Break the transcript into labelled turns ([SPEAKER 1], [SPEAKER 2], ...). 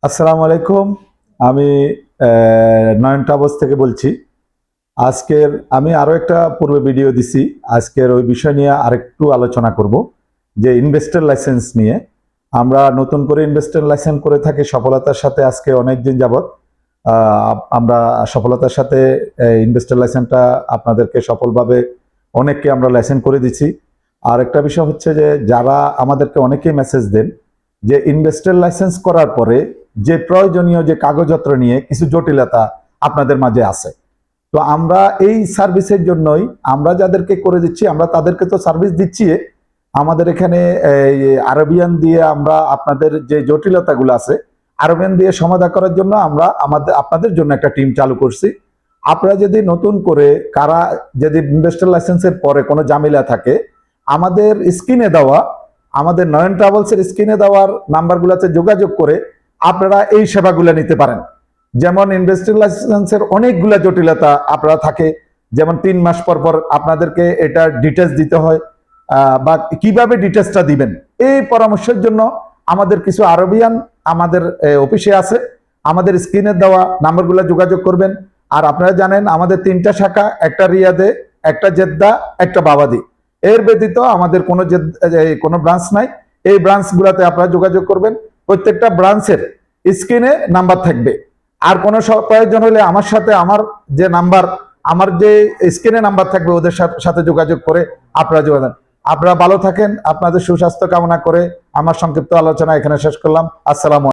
[SPEAKER 1] আসসালামু আলাইকুম। আমি নয়ন ট্রাভেলস থেকে বলছি। আজকের আমি আরো একটা পূর্বে ভিডিও দিছি। আজকের ওই বিষয় নিয়ে আরেকটু আলোচনা করব যে ইনভেস্টর লাইসেন্স নিয়ে। আমরা নতুন করে ইনভেস্টর লাইসেন্স করে থাকি সফলতার সাথে আজকে অনেক দিন যাবত। আমরা সফলতার সাথে ইনভেস্টর লাইসেন্সটা আপনাদেরকে সফলভাবে অনেককে আমরা লাইসেন্স করে দিচ্ছি। আর একটা বিষয় হচ্ছে যে যারা আমাদেরকে অনেকেই মেসেজ দেন যে ইনভেস্টর লাইসেন্স করার পরে যে প্রয়োজনীয় যে কাগজপত্র নিয়ে কিছু জটিলতা আপনাদের মাঝে আছে। তো আমরা এই সার্ভিসের জন্যই আমরা যাদেরকে করে দিচ্ছি, আমরা তাদেরকে তো সার্ভিস দিচ্ছি। আমাদের এখানে আরবিয়ান দিয়ে আমরা আপনাদের যে জটিলতাগুলো আছে আরবিয়ান দিয়ে সমাধান করার জন্য আমরা আপনাদের জন্য একটা টিম চালু করছি। আপনারা যদি নতুন করে কারা যদি ইনভেস্টর লাইসেন্সের পরে কোনো ঝামেলা থাকে, আমাদের স্ক্রিনে দেওয়া আমাদের নয়ন ট্রাভেলসের স্ক্রিনে দেওয়ার নাম্বারগুলোতে যোগাযোগ করে আপনারা এই সেবাগুলো নিতে পারেন। যেমন ইনভেস্টর লাইসেন্সের অনেকগুলা জটিলতা আপনারা থাকে, যেমন 3 মাস পর পর আপনাদেরকে এটা ডিটেলস দিতে হয়, বা কিভাবে ডিটেলসটা দিবেন এই পরামর্শের জন্য আমাদের কিছু আরবিয়ান আমাদের অফিসে আছে। আমাদের স্ক্রিনে দেওয়া নাম্বারগুলো যোগাযোগ করবেন। আর আপনারা জানেন আমাদের 3টা শাখা, একটা রিয়াদে, একটা জেদ্দা, একটা বাবাদি। এর ব্যতীত আমাদের কোনো ব্রাঞ্চ নাই। এই ব্রাঞ্চগুলোতে আপনারা যোগাযোগ করবেন। প্রত্যেকটা ব্রাঞ্চের স্ক্রিনে নাম্বার থাকবে। আর কোনো প্রয়োজন হলে আমার সাথে আমার যে স্ক্রিনে নাম্বার থাকবে ওদের সাথে যোগাযোগ করে আপনারা যোগাযোগ। আপনারা ভালো থাকেন। আপনাদের সুস্বাস্থ্য কামনা করে আমার সংক্ষিপ্ত আলোচনা এখানে শেষ করলাম। আসসালামু আলাইকুম।